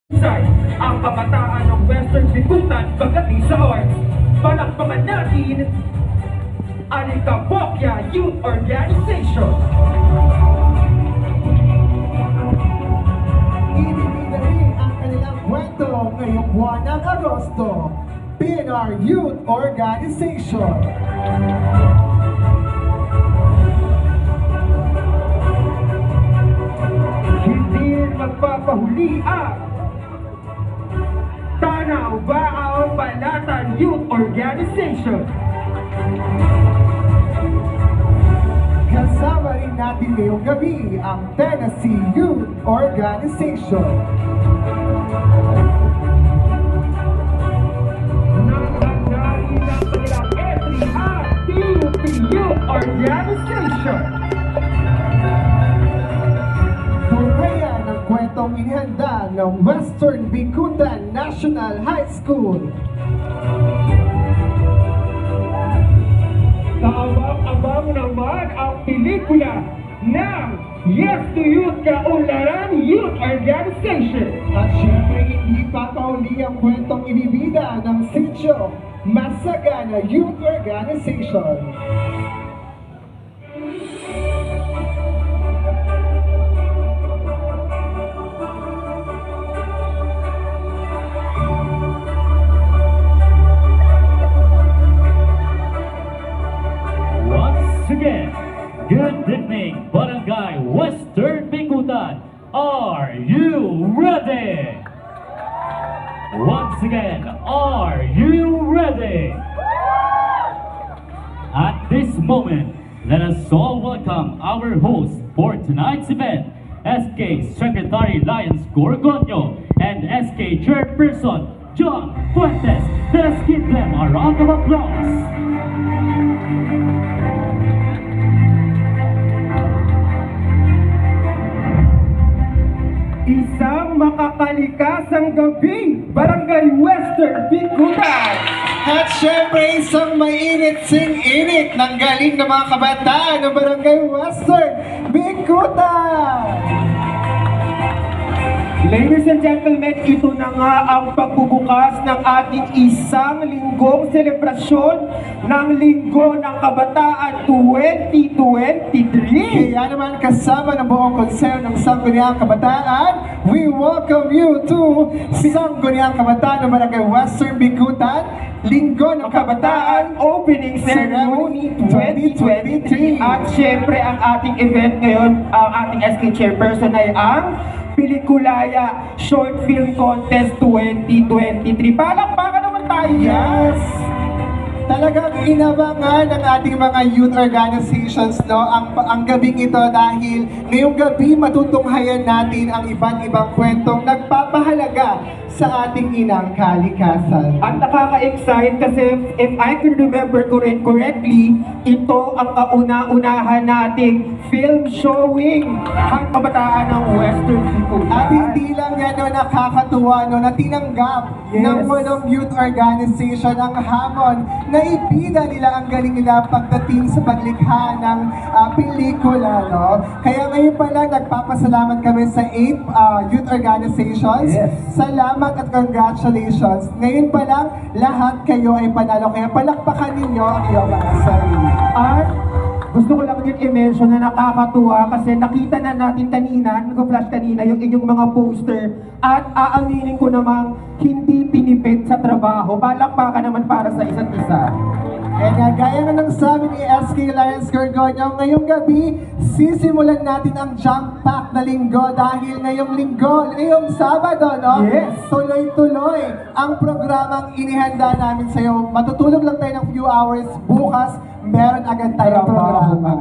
Ang kabataan ng Western Bikutan pagdating sa arts. Palakpakan natin Alikabokya Youth Organization. Ibibigay rin ang kanilang kwento ngayong buwan ng Agosto. PNR Youth Organization. Hindi magpapahuli ang Tanaw Baao Balatan Youth Organization. Kasama rin natin ngayong gabi ang Tennessee Youth Organization. Nangangari ng kanilang entry ang TUP Youth Organization. Turaya ng kwentong inihanda ng Western Bikutan National High School. Kaabang-abang naman ang pelikula ng Yes to Youth Kaunlaran Youth Organization. At syempre hindi papauli ang kwentong ibibida ng Sitio Masagana Youth Organization. Once again, good evening, Barangay Western Bikutan. Are you ready? Once again, are you ready? At this moment, let us all welcome our host for tonight's event, SK Secretary Lyons Gorgonio and SK Chairperson John Fuentes. Let's give them a round of applause. Isang makakalikasang gabi, Barangay Western Bikutan. At syempre, isang mainit sing-init ng galing ng mga kabataan ng Barangay Western Bikutan! Ladies and gentlemen, ito na nga ang pagbubukas ng ating isang linggong selebrasyon ng Linggo ng Kabataan 2023. Kaya naman kasama ng buong konseyo ng Sangguniang Kabataan, we welcome you to Sangguniang Kabataan ng Barangay Western Bikutan, Linggo ng Kabataan Opening Ceremony 2023. At syempre ang ating event ngayon, ang ating SK Chairperson ay ang Pelikulaya Short Film Contest 2023. Palakpakan naman tayo! Yes! Talagang inabangan ng ating mga youth organizations ang gabing ito dahil ngayong gabi matutunghayan natin ang iba't ibang kwentong nagpapahalaga sa ating inang kalikasan. At nakaka-excite kasi if I can remember correctly, ito ang kauna-unahan nating film showing ang kabataan ng Western Bikutan. At hindi lang yan nakakatuwa na tinanggap ng Manong Youth Organization ang hamon na ibida nila ang galing nila pagdating sa paglikha ng pelikula. Kaya ngayon pa lang nagpapasalamat kami sa 8 youth organizations. Yes. Salamat at congratulations. Ngayon pa lang, lahat kayo ay panalo. Kaya palakpakan ninyo ang iyong mga sarili. At gusto ko lang din i-mention na nakakatuwa kasi nakita na natin kanina, nag-flash kanina yung inyong mga poster at aaminin ko namang hindi pinipid sa trabaho. Palakpakan naman para sa isa't isa. And gaya na ng sabi ni SK Lyons Gorgonio, ngayong gabi, sisimulan natin ang jump pack na linggo dahil ngayong Sabado, Yes. Tuloy-tuloy ang programang inihanda namin sa iyo. Matutulog lang tayo ng few hours, bukas, meron agad tayong programa.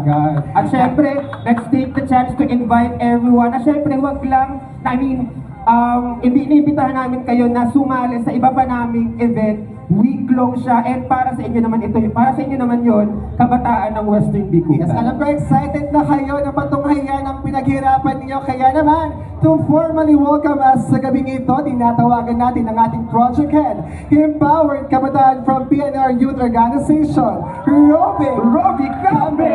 At syempre, let's take the chance to invite everyone. At syempre, wag lang, iniimbitahan namin kayo na sumali sa iba pa naming event. Week-long siya, and para sa inyo naman ito, para sa inyo naman yon, kabataan ng Western Bikutan. Yes, alam ko excited na kayo na patunghayan ang pinaghirapan ninyo. Kaya naman, to formally welcome us sa gabing ito, tinatawagan natin ang ating project head, empowered kabataan from PNR Youth Organization, Robbie Cambe!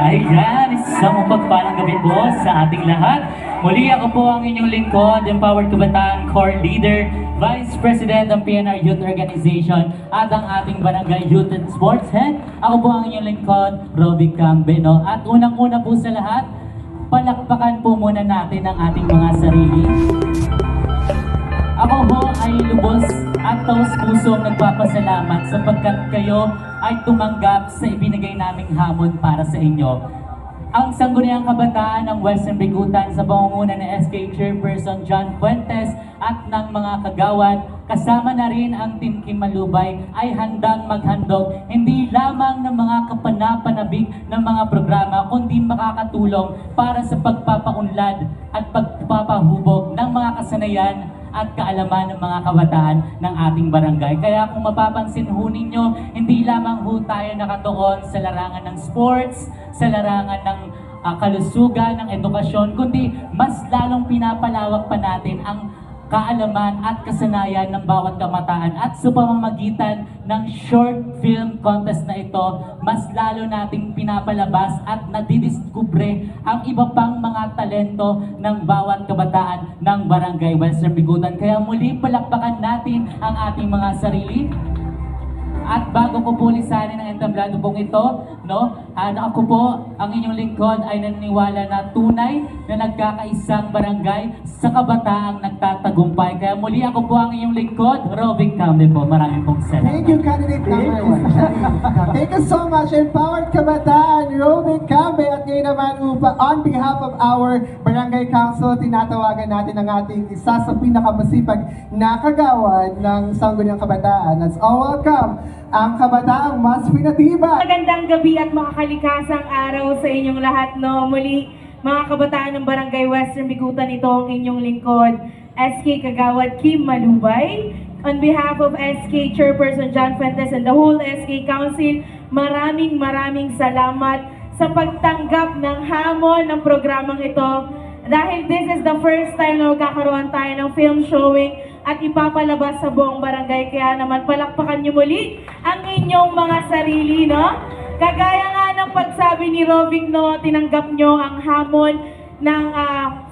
Ayan, isang mapagpalang gabi po sa ating lahat. Muli ako po ang inyong lingkod, Empowered Kabataan Core Leader, Vice President ng PNR Youth Organization at ang ating Barangay Youth and Sports Head. Ako po ang inyong lingkod, Roby Cambeno. At unang-una po sa lahat, palakpakan po muna natin ang ating mga sarili. Ako po ay lubos at taos-pusong nagpapasalamat sapagkat kayo ay tumanggap sa ibinigay naming hamon para sa inyo. Ang Sangguniang Kabataan ng Western Bigutan sa pangunguna ni SK Chairperson John Fuentes at ng mga kagawad, kasama na rin ang Team Kim Malubay, ay handang maghandog hindi lamang ng mga kapanapanabik ng mga programa, kundi makakatulong para sa pagpapaunlad at pagpapahubog ng mga kasanayan at kaalaman ng mga kabataan ng ating barangay. Kaya kung mapapansin ho ninyo, hindi lamang ho tayo nakatuon sa larangan ng sports, sa larangan ng kalusugan, ng edukasyon, kundi mas lalong pinapalawak pa natin ang kaalaman at kasanayan ng bawat kabataan. At sa pamamagitan ng short film contest na ito, mas lalo nating pinapalabas at nadidiskubre ang iba pang mga talento ng bawat kabataan ng Barangay Western Bigutan. Kaya muli palakpakan natin ang ating mga sarili. At bago ko po lisanin ang entablado pong ito, ako po, ang inyong lingkod ay naniniwala na tunay na nagkakaisang barangay sa kabataang nagtatagumpay. Kaya muli ako po ang inyong lingkod, Robin Camde po. Maraming pong salamat. Thank you, candidate number 1. Thank you so much, Empowered Kabataan, Robin Cambe. At ngayon naman, on behalf of our Barangay Council, tinatawagan natin ang ating isa sa pinakamasipag na kagawad ng Sangguniang Kabataan. Let's all welcome ang kabataang mas pinatiba. Magandang gabi at makakalikasang araw sa inyong lahat, no? Muli, mga kabataan ng Barangay Western Bigutan, ito ang inyong lingkod, SK Kagawad Kim Malubay. On behalf of SK Chairperson John Fuentes and the whole SK Council, maraming salamat sa pagtanggap ng hamon ng programang ito. Dahil this is the first time na magkakaroon tayo ng film showing at ipapalabas sa buong barangay. Kaya naman palakpakan niyo muli ang inyong mga sarili, no? Kagaya nga ng pagsabi ni Robing, no, tinanggap nyo ang hamon ng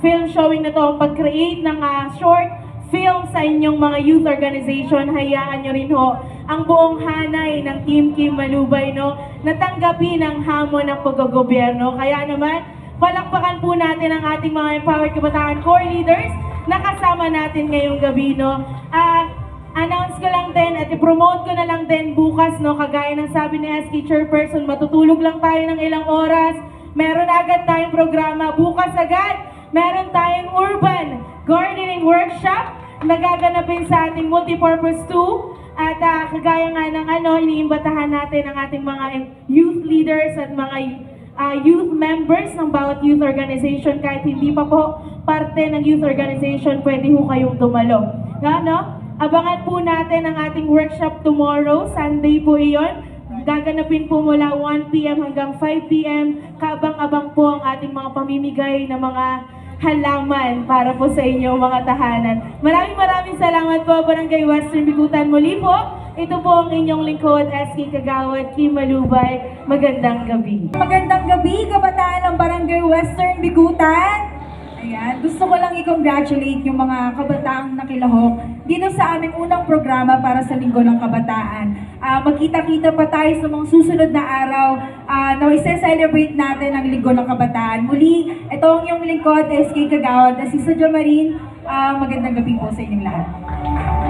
film showing na to, pag-create ng short film sa inyong mga youth organization. Hayaan nyo rin ho ang buong hanay ng Team Kim Malubay, no, natanggapin ang hamon ng paggogobyerno. Kaya naman, palakpakan po natin ang ating mga Empowered Kabataan Core Leaders na kasama natin ngayong gabi, no. Announce ko lang din at i-promote ko na lang din bukas, no, kagaya ng sabi ni SK Chairperson, matutulog lang tayo ng ilang oras. Meron agad tayong programa. Bukas agad, meron tayong urban gardening workshop na gaganapin sa ating multipurpose 2. At kagaya nga ng iniimbatahan natin ang ating mga youth leaders at mga youth members ng bawat youth organization. Kahit hindi pa po parte ng youth organization, pwede ho kayong dumalo. No? Abangan po natin ang ating workshop tomorrow, Sunday po iyon. Gaganapin po mula 1 p.m. hanggang 5 p.m. Kaabang-abang po ang ating mga pamimigay ng mga halaman para po sa inyo mga tahanan. Maraming salamat po, Barangay Western Bigutan. Muli po, ito po ang inyong lingkod, SK Kagawad Kim Malubay. Magandang gabi. Magandang gabi, kabataan ng Barangay Western Bigutan. Ayan, gusto ko lang i-congratulate yung mga kabataang nakilahok dito sa aming unang programa para sa Linggo ng Kabataan. Magkita-kita pa tayo sa mga susunod na araw na i-celebrate natin ang Linggo ng Kabataan. Muli, ito ang iyong lingkod, SK Kagawad, na si Sadja Marin. Magandang gabi po sa inyong lahat.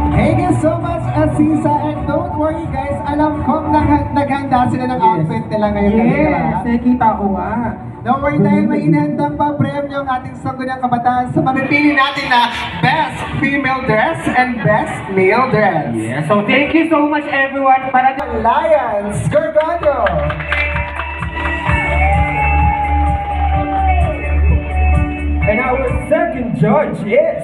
Thank you so much, Asisa. And don't worry guys, alam ko naghanda sila ng outfit nila ngayon. Yes, nakita ko nga. Don't worry, dahil may inhandang pa premyo ang ating Sangguniang Kabataan sa mamipili natin na Best Female Dress and Best Male Dress. Yes, so thank you so much everyone para Lions, Gorgonio! And our second judge is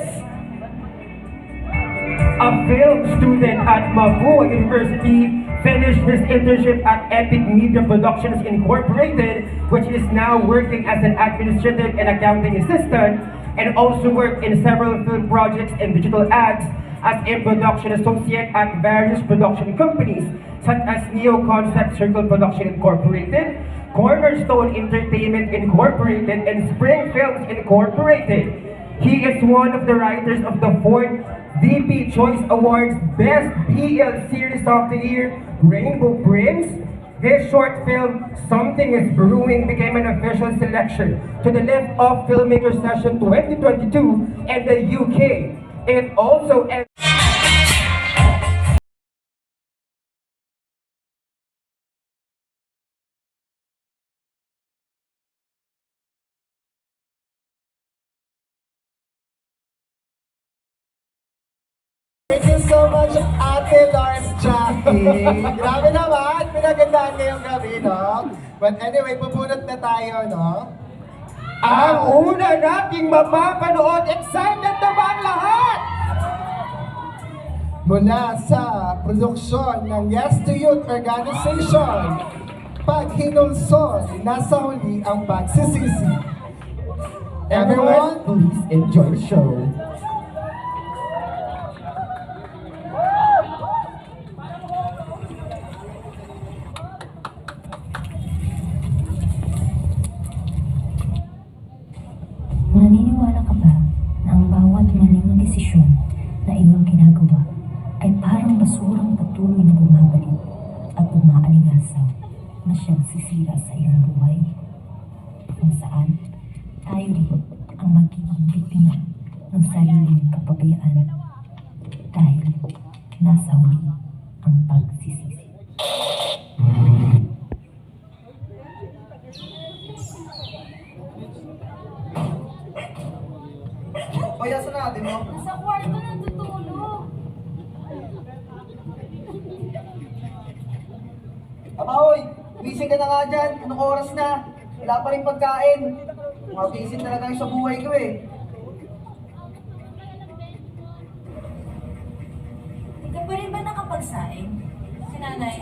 a film student at Mavua University, finished his internship at Epic Media Productions Incorporated, which is now working as an administrative and accounting assistant, and also worked in several film projects and digital ads as a production associate at various production companies, such as Neo Concept Circle Production Incorporated, Cornerstone Entertainment Incorporated, and Spring Films Incorporated. He is one of the writers of the 4th DP Choice Awards Best BL Series of the Year, Rainbow Prince. His short film, Something is Brewing, became an official selection to the Lift Off Filmmaker Session 2022 in the UK. It also Thank you so much, Ate Lars Jackie. Grabe naman, pinagandaan ngayong gabi, no? But anyway, pupunot na tayo, no? ang una nating mapapanood. Excited na ba ang lahat? Mula sa produksyon ng Yes to Youth Organization, pag hinulsol, nasa huli ang pagsisisi. Everyone, please enjoy the show. Naniniwala ka ba na ang bawat maling desisyon na iyong ginagawa ay parang basurang patuloy na bumabalik at umaalingasaw na siyang sisira sa iyong buhay? Kung saan tayo rin ang magiging biktima ng sariling kapabayaan dahil nasa huli ang pagsisisi. payasan natin, no? Sa kwarto natutulog. Abahoy, gising ka na nga dyan. Anong oras na? Wala pa rin pagkain. Magising talaga yung sa buhay ko eh. Hindi ka pa rin ba nakapagsaing? Si nanay.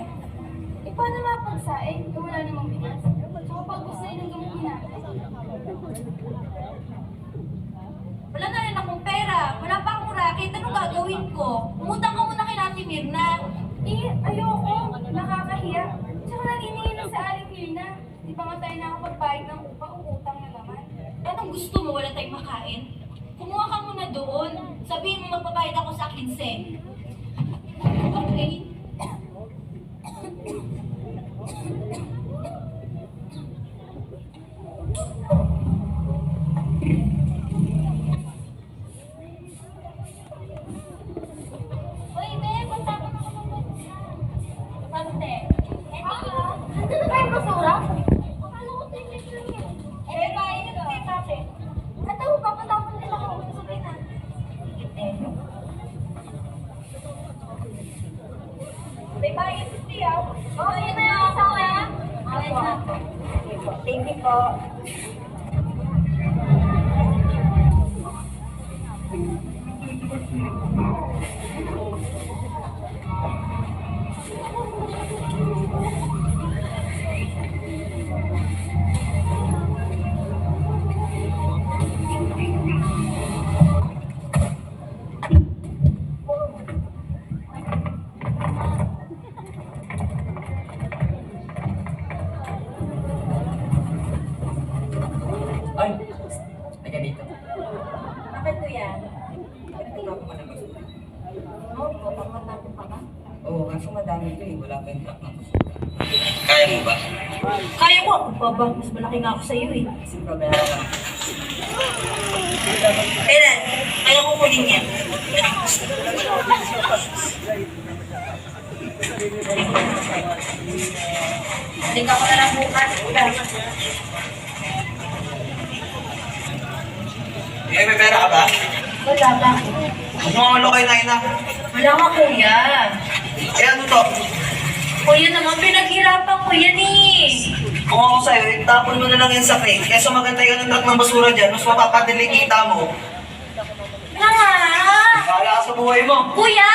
Eh, paano mapagsaing? Kung wala namang bigas. Tsaka pag gusto yun ng gamitin natin. Wala na rin akong pera. Wala pa akong racket. Anong gagawin ko? Umutang ka muna kay Ate Mirna. Eh, ayoko. Nakakahiya. Tsaka nanginingin na sa Aling Mirna. Di ba nga tayo nakapagbayad ng upang utang na naman? Anong gusto mo? Wala tayong makain? Kumuha ka muna doon. Sabihin mo magbabayad ako sa 15. Okay? Uy, be, punta ko na ako. Sante. Ay, basura? Akala ko ticket lang yan. Eh, bayan nyo kay tate. At ako, papatapon nila ako. Sabay na. May bayan si Tia. Oo, yun na yung sa kaya. Thank you po. Ay, taga dito. Bakit ko yan? Nagtuturo ko ng basura. Oo, pamatapon pa ba? Oo, kaso madami ito eh. Wala pa yung truck ng basura. Kaya mo ba? Kaya ko. Baba, mas malaki nga ako sa iyo eh. Kasi problema ka. Kailan? Kaya ko kunin yan. Halika ko na lang bukas. Eh, may pera ka ba? Wala ba? Huwag mo ang lokay na ina. Wala ka kuya. Eh, ano to? Kuya naman, pinaghirapan ko yan eh. Kung ako sa'yo, itapon mo na lang yan sa crate. Kesa magantay ka ng truck ng basura dyan, mas mapapadiling kita mo. Nga nga! Bahala ka sa buhay mo. Kuya!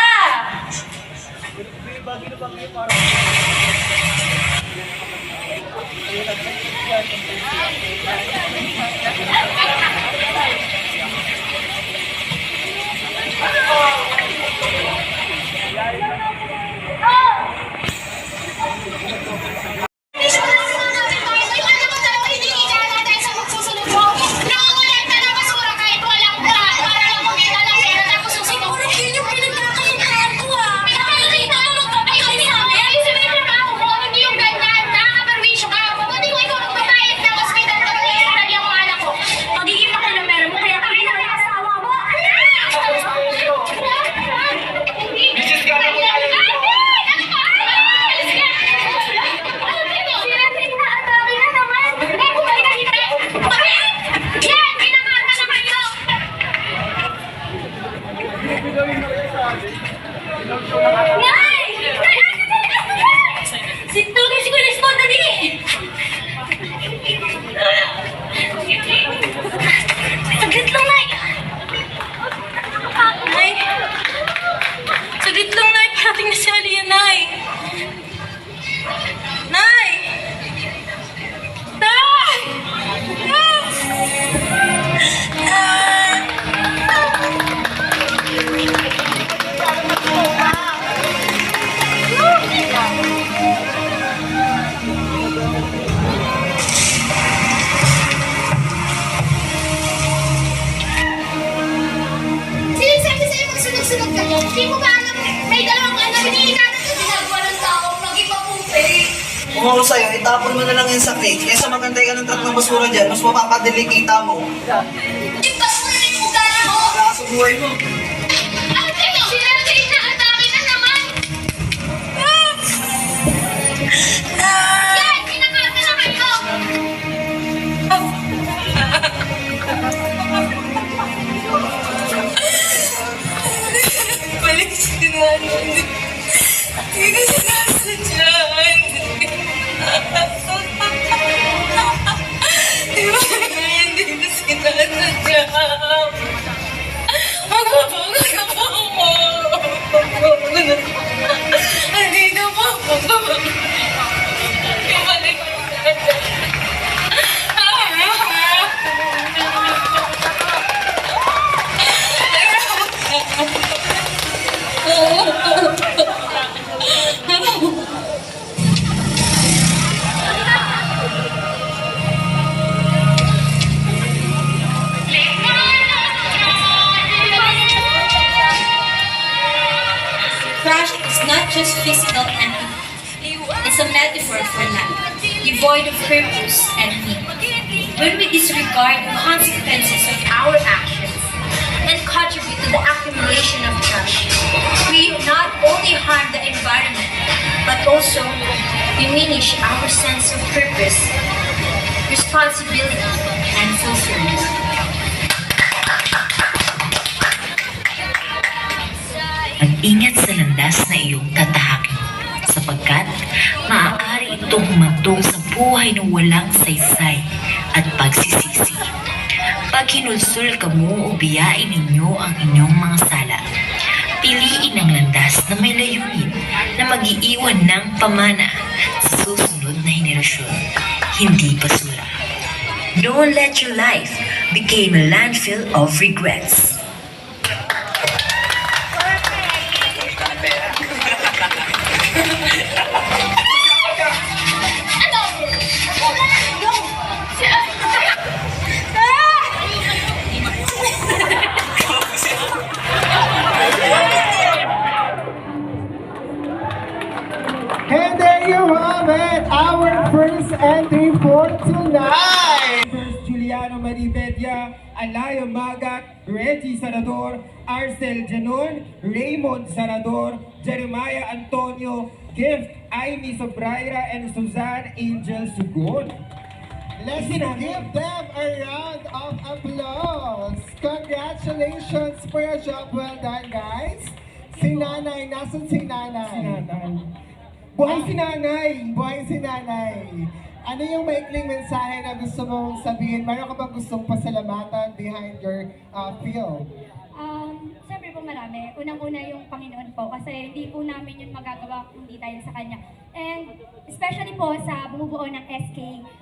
Saglit lang, Nay! Nay! Saglit lang, Nay! Parating na si Aliyah, Nay! Nay! Nay! Sinasabi sa'yo magsunod-sunod ka mo. Di mo ba alam, may dalawang anak, iniingatan ka ginagawa ng taong mag-ipapupe. Kung ako sa'yo, itapon mo na lang yan sa cake. Kesa magantay ka ng truck ng basura dyan, mas mapapadali kita mo. Ipag mo na rin yung ugali mo. Wala ka sa buhay mo. Ang tayo, sinasay na atake na naman. Yan, kinakata na kayo. Balik si Nanay. Hindi ko sinasadyan. Di ba ngayon hindi ko sinasadyan? Magpapagal na po ako. Hindi na po ako. Ibalik ko na. Crash is not just physical entity. It's a metaphor for life, devoid of purpose and meaning. When we disregard the consequences of our actions and contribute to the accumulation of trash, we not only harm the environment, but also diminish our sense of purpose, responsibility, and fulfillment. Mag-ingat sa landas na iyong tatahakin, sapagkat maaari itong humantong sa buhay na walang saysay at pagsisisi. Pag hinulsul ka mo o biyain ninyo ang inyong mga sala, piliin ang landas na may layunin na mag-iiwan ng pamana sa susunod na henerasyon, hindi basura. Don't let your life become a landfill of regrets. And there you have it, our first entry for tonight. First, Juliano Maribedia, Alaya Magat, Reggie Sanador, Arcel Janon, Raymond Sanador, Jeremiah Antonio, Gift, Amy Sobraira, and Suzanne Angel Sugon. Let's give them a round of applause. Congratulations for your job well done, guys. Si Nanay, nasan si Nanay? Buhay si Nanay! Buhay si Nanay. Ano yung maikling mensahe na gusto mong sabihin? Mayroon ka bang gustong pasalamatan behind your film? Siyempre po marami. Unang-una yung Panginoon po kasi hindi po namin yun magagawa kung hindi dahil sa Kanya. And especially po sa bumubuo ng SK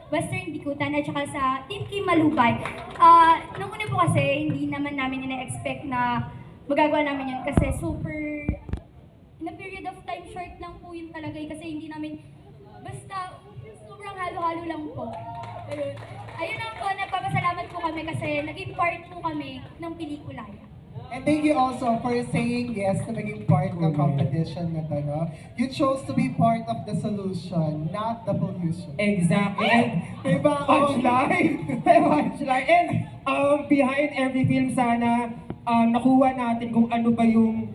Western Bikutan at saka sa Team Kim Malubay. Nung una po kasi hindi naman namin ina-expect na magagawa namin yun kasi super in a period of time short lang po yun talaga kasi hindi namin basta sobrang halo-halo lang po. Ayun lang po, nagpapasalamat po kami kasi naging part po kami ng pelikula. And thank you also for saying yes to maging part ng competition na to, no? You chose to be part of the solution, not the pollution. Exactly. And Diba? punchline. Punchline. And behind every film sana, nakuha natin kung ano ba yung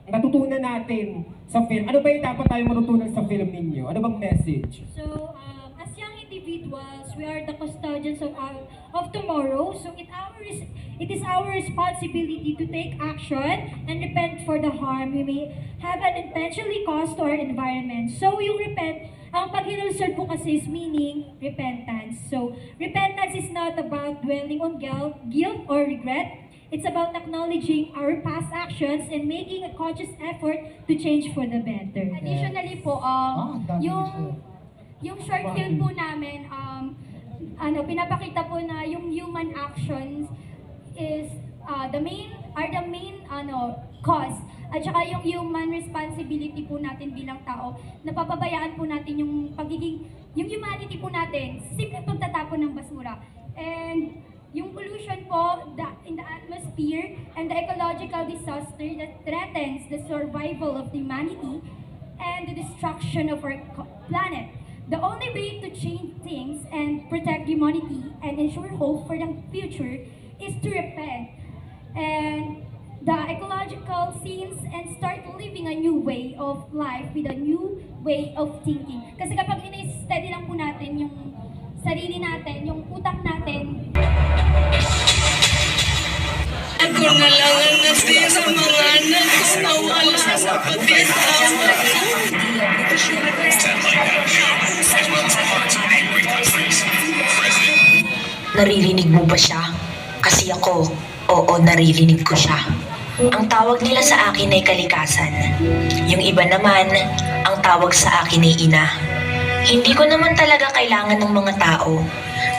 natutunan natin sa film. Ano ba yung dapat tayo matutunan sa film ninyo? Ano bang message? So, as young individuals, we are the custodians of tomorrow. So, it is our responsibility to take action and repent for the harm we may have unintentionally caused to our environment. So, yung repent Ang paghilusyon po kasi is meaning repentance. So, repentance is not about dwelling on guilt or regret. It's about acknowledging our past actions and making a conscious effort to change for the better. Additionally po, yung short film po namin, pinapakita po na yung human actions is the main cause. At saka yung human responsibility po natin bilang tao, napapabayaan po natin yung humanity po natin, simple pagtatapon ng basura. And yung pollution po in the atmosphere and the ecological disaster that threatens the survival of humanity and the destruction of our planet. The only way to change things and protect humanity and ensure hope for the future is to repent and the ecological scenes and start living a new way of life with a new way of thinking. Kasi kapag ini-steady lang po natin yung sarili natin, yung utak natin. Ako na lang ang nasi sa mga anak na wala sa kapitang. Naririnig mo ba siya? Kasi ako, oo, naririnig ko siya. Ang tawag nila sa akin ay kalikasan. Yung iba naman, ang tawag sa akin ay ina. Hindi ko naman talaga kailangan ng mga tao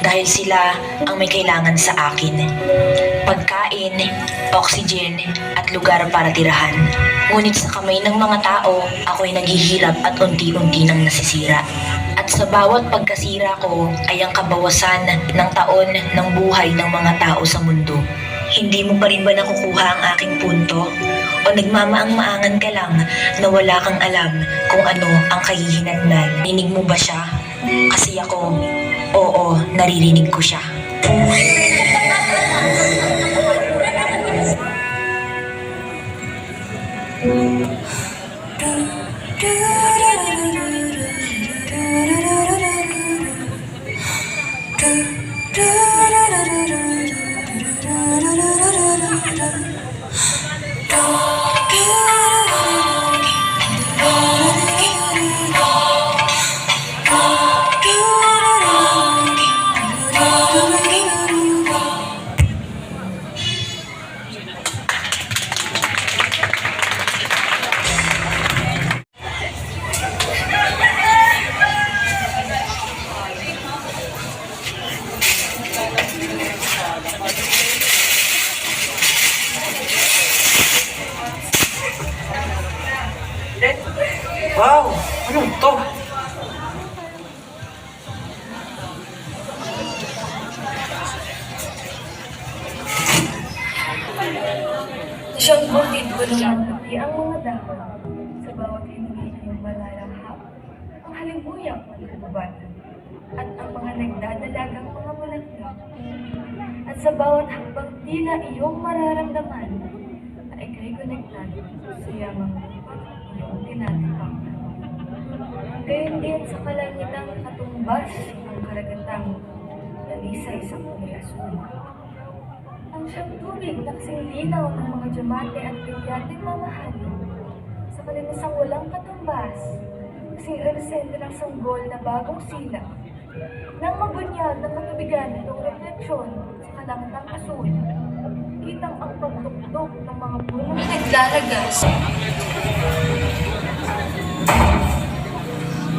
dahil sila ang may kailangan sa akin. Pagkain, oxygen, at lugar para tirahan. Ngunit sa kamay ng mga tao, ako'y naghihirap at unti-unti nang nasisira. At sa bawat pagkasira ko ay ang kabawasan ng taon ng buhay ng mga tao sa mundo. Hindi mo pa rin ba nakukuha ang aking punto? O nagmamaang-maangan ka lang na wala kang alam kung ano ang kahihinatnan? Narinig mo ba siya? Kasi ako, oo, naririnig ko siya. Wow! Ano to? Siyang bukid ko ng puti ang mga dahon. Sa bawat hindi niyong malalanghap, ang halimbuyang magkubatan. At ang mga nagdadalagang mga bulaklak. At sa bawat hakbang tila iyong mararamdaman, na ika'y konektado sa yamang iyong tinatapang. Gayon din sa kalangitang katumbas ang karagatang nalisay sa kulay asul. Ang siyang tubig na kasing linaw ng mga diamante at brilyanting mamahalin. Sa kalinisang walang katumbas, kasing inosente ng sanggol na bagong sila. Nang mabunyag ng katubigan itong refleksyon sa kalangitang asul, kitang ang pagtuktok ng mga punong naglalagas.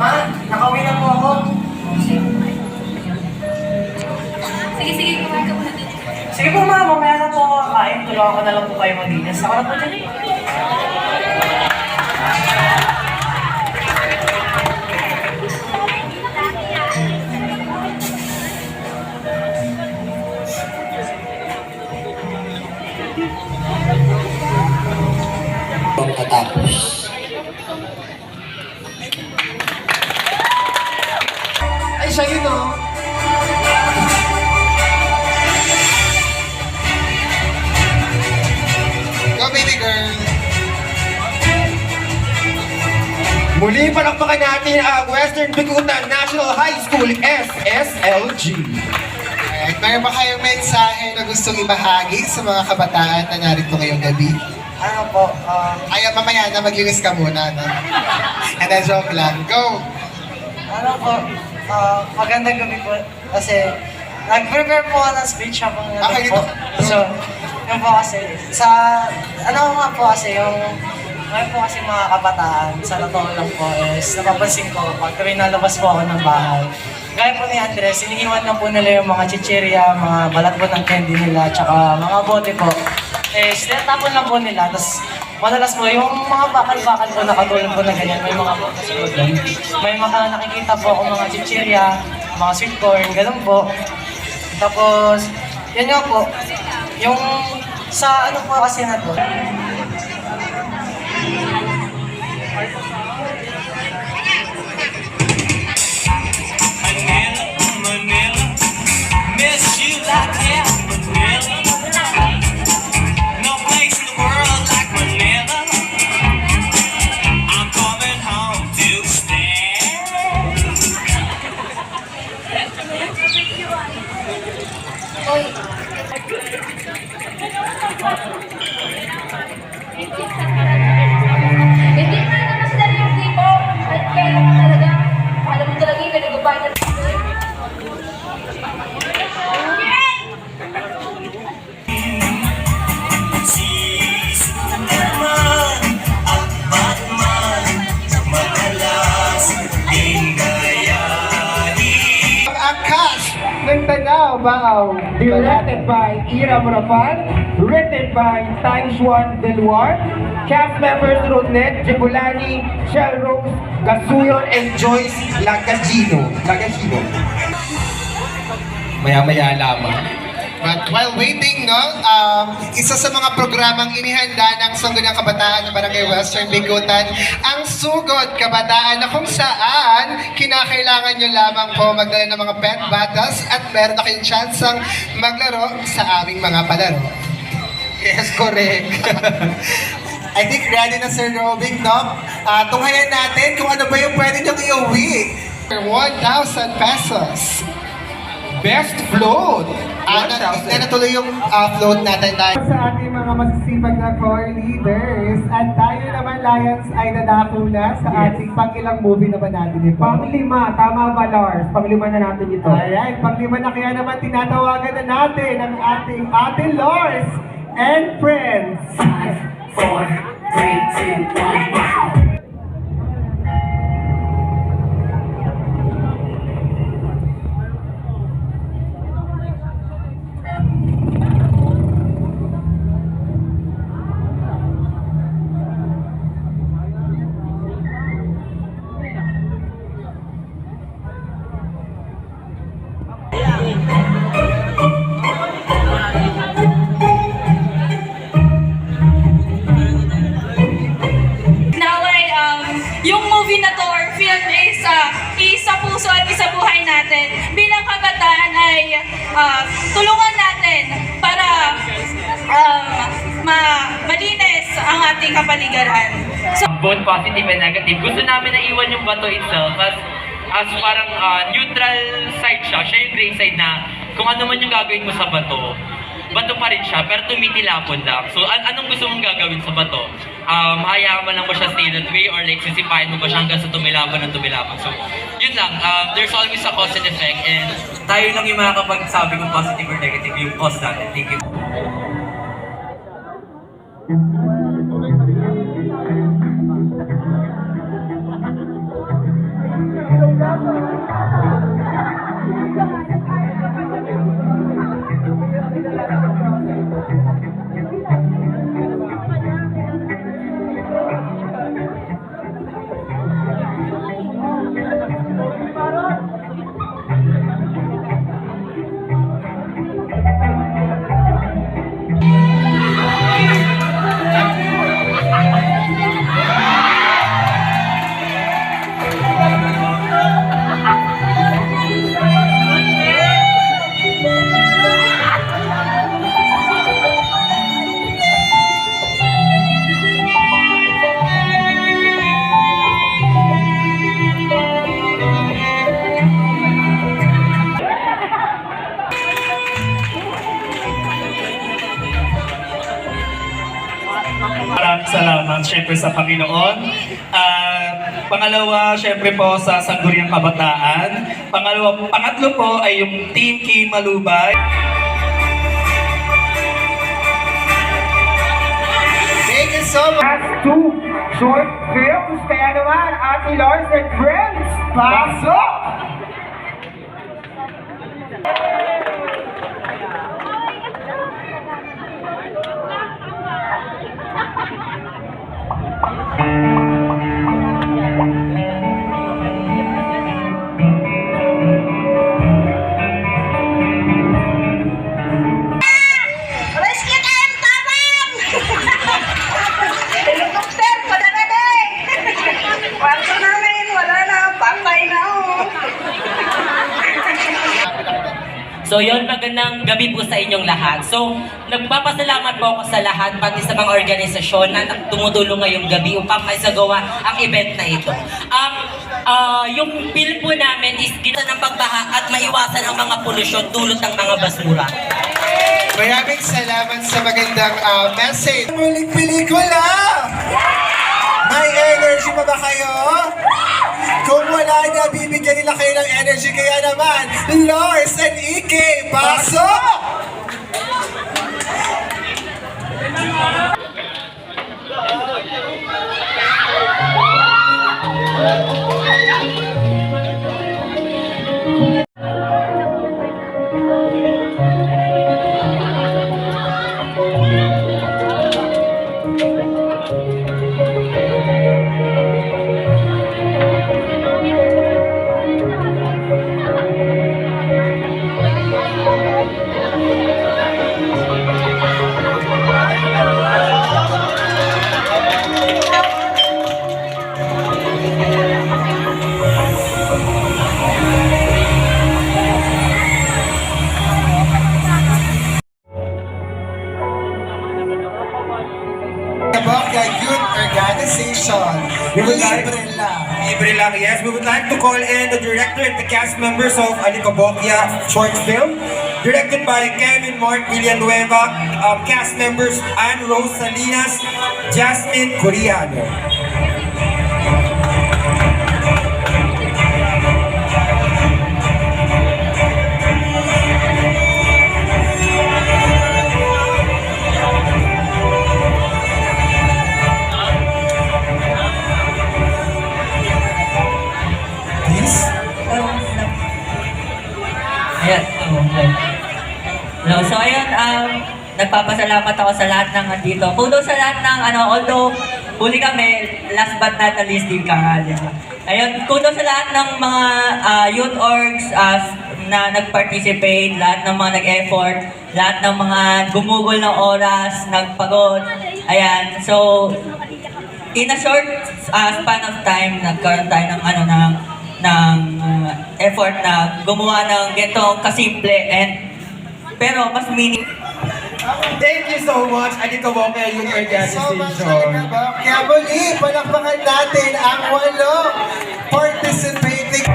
Ma, nakauwi na po ako. Sige, kumain ka muna dito. Sige po ma, mamaya na po ako kakain. Tulungan ko na lang po kayo maglinis. Ako na po dyan eh. Pagkatapos. Ay, siya yun, oh. Go, baby girl. Muli palakpakan natin ang Western Bikutan National High School SSLG. Alright, meron ba kayong mensahe na gustong ibahagi sa mga kabataan na narito ngayong gabi? Ano po? Ay, mamaya na maglinis ka muna, no? And then, joke lang. Go! Ano po, magandang gabi po. Kasi, nag-prepare po ako ng speech habang Okay, po. dito. So, yun po kasi, ano nga po kasi, ngayon po kasi mga kabataan, sa totoo lang po is, napapansin ko, pag tuwing nalabas po ako ng bahay, gaya po ni Andres, iniiwan na po nila yung mga chichirya, mga balat po ng candy nila, tsaka mga bote po. Tinatapon lang po nila, tapos madalas po, yung mga bakal-bakal po nakatulong po na ganyan, may mga bote po doon. May mga nakikita po ako mga chichirya, mga sweet corn, ganun po. Tapos, yan nga po, yung sa ano po kasi na to, Manila, miss you like hell, Manila. No place in the world like Manila. I'm coming home to stay. Hindi na naman sila yung tipo. At kaya naman talaga, alam mo talaga yung pinagubay na Si Superman at Batman, madalas din gayahin. Ang angkas ng Tanaw Bao. Directed by Ira Morapan, written by Times Juan Deluar, cast members Rodnet, Jebulani, Shell Rose, Gasuyon, and Joyce Lagacino. Maya-maya lamang. But while waiting, no, isa sa mga programang inihanda ng Sangguniang Kabataan ng Barangay Western Bigutan, ang Sugod Kabataan, na kung saan kinakailangan nyo lamang po magdala ng mga pet battles at meron na kayong chansang maglaro sa aming mga palaro. Yes, correct. I think ready na Sir Robing, no? Tunghayan natin kung ano ba yung pwede nyong iuwi. 1,000 pesos. Best float. Natuloy yung float natin dahil sa ating mga masisipag na core leaders. At tayo naman, Lions, ay nadako na sa ating pang-ilang movie naman natin ito. Panglima, tama ba Lars? Panglima na natin ito. Alright, panglima na kaya naman tinatawagan na natin ang ating Ate Lars and Friends. 5, 4, 3, 2, 1, now! yung movie na to or film is isa puso at isa buhay natin. Bilang kabataan ay tulungan natin para malinis ang ating kapaligiran. So, Both positive and negative. Gusto namin na iwan yung bato itself as parang neutral side siya. Siya yung gray side na kung ano man yung gagawin mo sa bato, bato pa rin siya, pero tumitilapon lang. So, anong gusto mong gagawin sa bato? Hayaan mo lang ba siya stay that way or like sisipahin mo ba siya hanggang sa tumilapon ng tumilapon? So, yun lang. There's always a cause and effect and tayo lang yung makakapagsabi kung positive or negative yung cause natin. Thank you. Maraming salamat syempre sa Panginoon. Pangalawa, syempre po sa Sangguniang Kabataan. Pangatlo po ay yung Team Kim Malubay. Thank you so much. Last two short films, kaya naman, Ate Lars and friends, pasok! Rescue time! Tabang! Helicopter! Padala na eh! Kwarto namin! Wala na! Patay na oh! So yun, magandang gabi po sa inyong lahat. So, nagpapasalamat po ako sa lahat, pati sa mga organisasyon na tumutulong ngayong gabi upang maisagawa ang event na ito. Yung film po namin is dito ng pagbaha at maiwasan ang mga polusyon dulot ng mga basura. Maraming salamat sa magandang message. Muling pelikula! May energy pa ba kayo? Kung wala na, bibigyan nila kayo ng energy. Kaya naman, Lars and Ike, pasok! Kabokia Youth Organization. Libre lang, yes. We would like to call in the director and the cast members of Alikabokia short film. Directed by Kevin Mark Villanueva. Cast members Anne Rose Salinas, Jasmine Coriano. Ayan. No, so ayun, nagpapasalamat ako sa lahat ng andito. Kudos sa lahat ng although huli kami, last but not the least din ka nga. Ayun, kudos sa lahat ng mga youth orgs na nag-participate, lahat ng mga nag-effort, lahat ng mga gumugol ng oras, nagpagod. Ayan, so in a short span of time, nagkaroon tayo ng effort na gumawa ng ganitong kasimple pero mas meaning. Thank you so much, Alikabokia Youth Organization. Kaya muli, palakpakan natin ang 8 participating.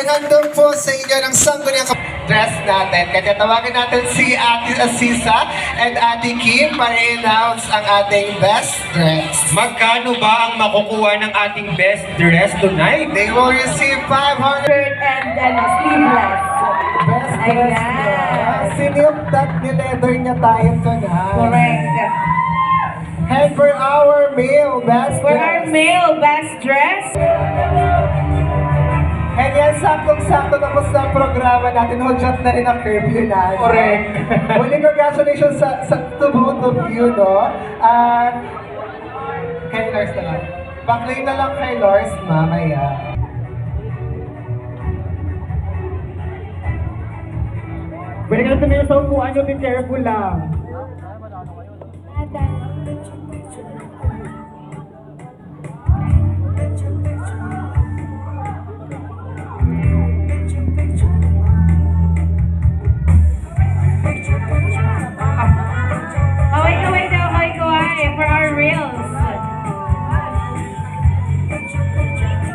Nandun po sa inyo ng Sangguniang dress natin. Kaya tawagan natin si Ate Asisa and Ate Kim para i-announce ang ating best dress. Magkano ba ang makukuha ng ating best dress tonight? They will receive 500 And sleeveless. best dress. Ayan. Siniltat ni leather niya tayo tonight. Correct. And for our male best For dress. our male best dress, And yan, saktong-sakto tapos na ang programa natin. Hudyat na rin ang curfew na. Correct. Muling congratulations to both of you, no? At kay Lars na lang. Baklay na lang kay Lars mamaya. Pwede ka na tumayo sa upuan nyo, be careful lang. Kaway-kaway daw, kaway-kaway for our reels.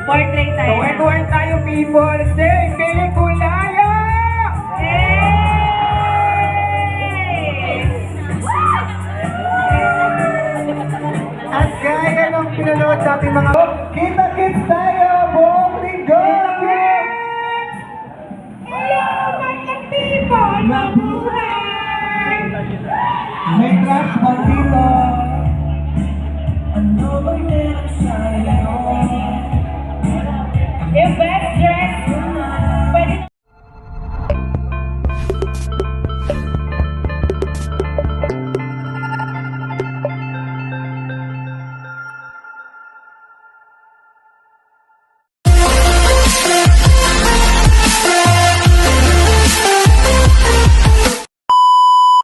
Portrait tayo. Kaway-kaway tayo, people. Say, Pelikulaya! At gaya ng pinanood sa ating mga... Kita